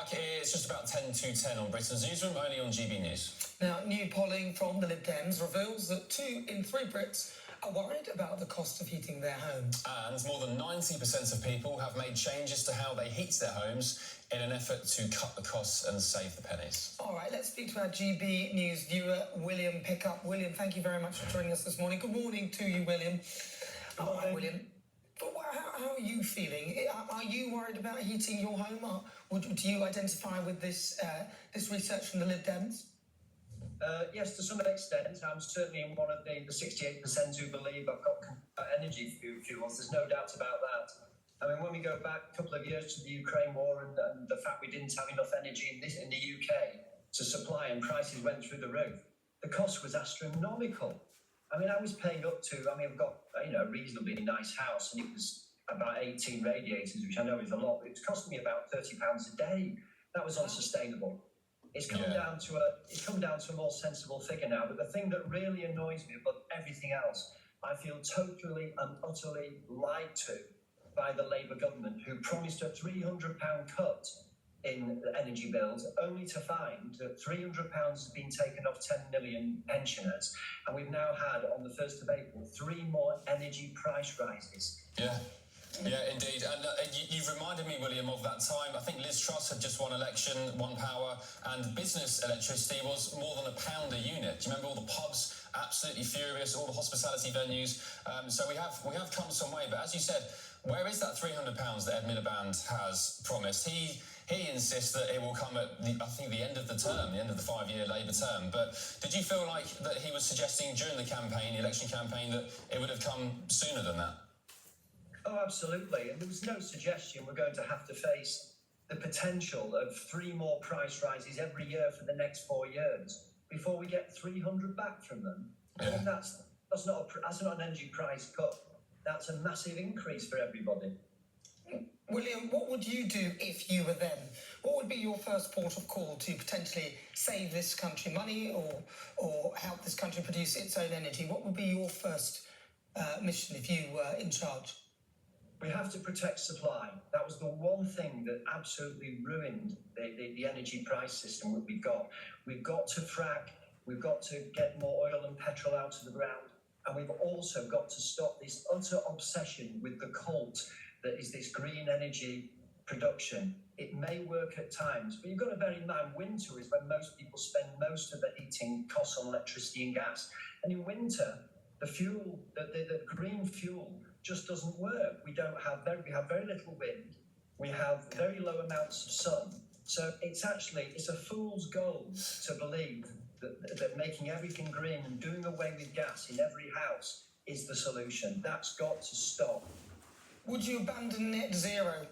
back. It's just about 10 to 10 on Britain's newsroom, only on GB News. Now, new polling from the Lib Dems reveals that 2 in 3 Brits are worried about the cost of heating their homes. And more than 90% of people have made changes to how they heat their homes in an effort to cut the costs and save the pennies. All right, let's speak to our GB News viewer, William Pickup. William, thank you very much for joining us this morning. Good morning to you, William. All right, William. How are you feeling? Are you worried about heating your home? Or do you identify with this research from the Lib Dems? Yes, to some extent. I'm certainly one of the 68% who believe I've got energy fuels. There's no doubt about that. I mean, when we go back a couple of years to the Ukraine war and the fact we didn't have enough energy in the UK to supply and prices went through the roof, the cost was astronomical. I mean, I was paying up to, I've got, a reasonably nice house, and it was about 18 radiators, which I know is a lot, but it was costing me about £30 a day. That was unsustainable. It's come down to a more sensible figure now. But the thing that really annoys me above everything else, I feel totally and utterly lied to by the Labour government, who promised a £300 cut in energy bills, only to find that £300 has been taken off 10 million pensioners, and we've now had, on the 1st of April, 3 more energy price rises. Yeah, indeed. And you've reminded me, William, of that time. I think Liz Truss had just won election, One Power, and business electricity was more than £1 a unit. Do you remember all the pubs absolutely furious, all the hospitality venues? So we have come some way. But as you said, where is that £300 that Ed Miliband has promised? He insists that it will come at the end of the term, the end of the 5-year Labour term. But did you feel like that he was suggesting during the campaign, the election campaign, that it would have come sooner than that? Oh, absolutely. And there was no suggestion we're going to have to face the potential of 3 more price rises every year for the next 4 years before we get 300 back from them. Yeah. And that's not an energy price cut. That's a massive increase for everybody. William, what would you do if you were them? What would be your first port of call to potentially save this country money or help this country produce its own energy? What would be your first mission if you were in charge? We have to protect supply. That was the one thing that absolutely ruined the energy price system that we've got. We've got to frack, we've got to get more oil and petrol out of the ground, and we've also got to stop this utter obsession with the cult that is this green energy production. It may work at times, but you've got to bear in mind winter is when most people spend most of their heating costs on electricity and gas. And in winter, the fuel, the green fuel, just doesn't work. We have very little wind. We have very low amounts of sun. So it's a fool's gold to believe that making everything green and doing away with gas in every house is the solution. That's got to stop. Would you abandon net zero?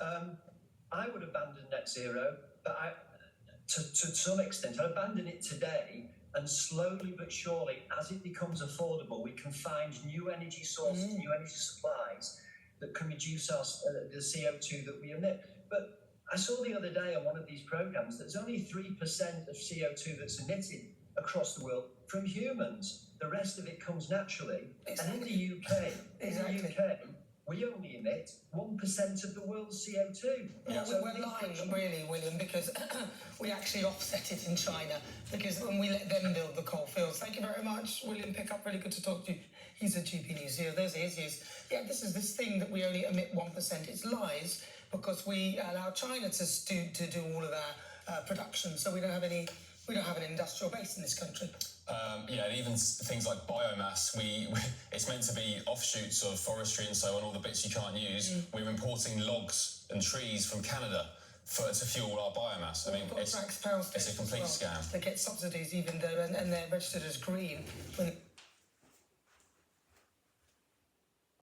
I would abandon net zero, but to some extent, I'd abandon it today. And slowly but surely, as it becomes affordable, we can find new energy sources, new energy supplies that can reduce the CO2 that we emit. But I saw the other day on one of these programs that there's only 3% of CO2 that's emitted across the world from humans. The rest of it comes naturally. Exactly. And in the UK, we only emit 1% of the world's CO2. Yeah, we're lying, really, William, because we actually offset it in China, because when we let them build the coal fields. Thank you very much, William Pickup. Really good to talk to you. He's a GB News here. There's his. Yeah, this is this thing that we only emit 1%. It's lies because we allow China to do all of our production, so we don't have an industrial base in this country. And even things like biomass, it's meant to be offshoots of forestry and so on, all the bits you can't use. We're importing logs and trees from Canada to fuel our biomass. I mean, it's a complete scam. They get subsidies even though, and they're registered as green when